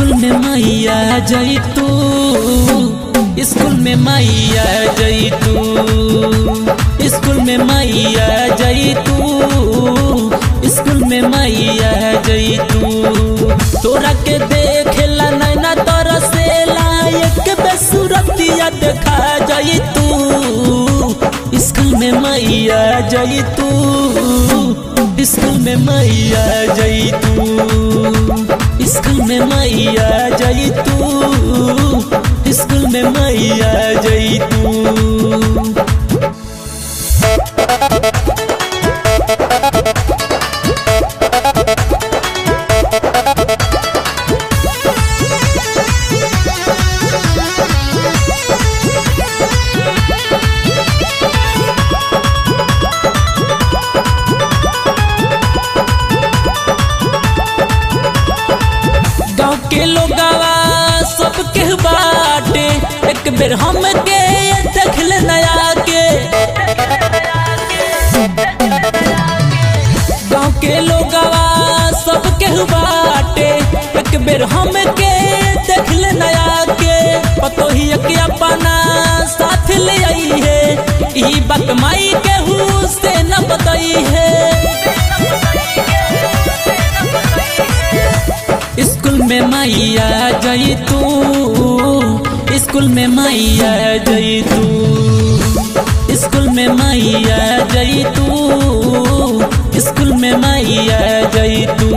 School में मैया जई तू, स्कूल में मैया जई तू, स्कूल में मैया जई तू, स्कूल में मैया जई तू। तोरा के देखेला नैना तरसेला, एक बेसुरतिया देखा जई तू। स्कूल में मैया जई तू, स्कूल में मैया जई तू, स्कूल में मैया जई तू, स्कूल में मैया जई तू। के लोगावा सब के बाटे, एक बेर हम के देख ले नया के। गाँव के लोगावा सब के बाटे, एक बेर हम के देख ले नया के। पतोही के अपना साथ ले आई है, ई बात माई के हु से न बताई है। स्कूल में मैया जई तू, स्कूल में मैया जई तू, स्कूल में मैया जई तू, स्कूल में मैया जई तू।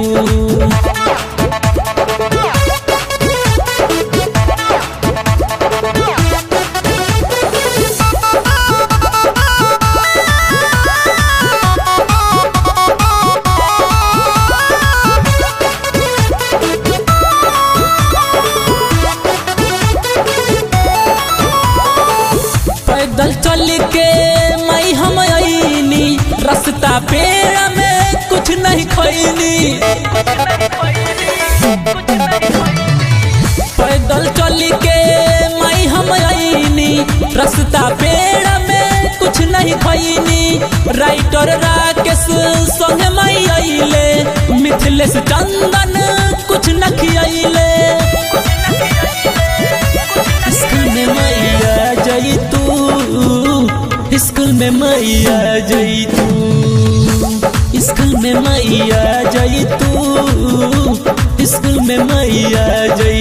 पैदल चल के मई हम आईनी, रास्ता पेड़ में कुछ नहीं खैनी। पैदल चल के मई हम आईनी, रास्ता पेड़ में कुछ नहीं खैनी। राइटर राकेश संग मई आइले, मिथिलेश चंदन कुछ न खियाइले। स्कूल में मैया जई तू, स्कूल में मैया जई तू, स्कूल में मैया जई तू, स्कूल में मैया जई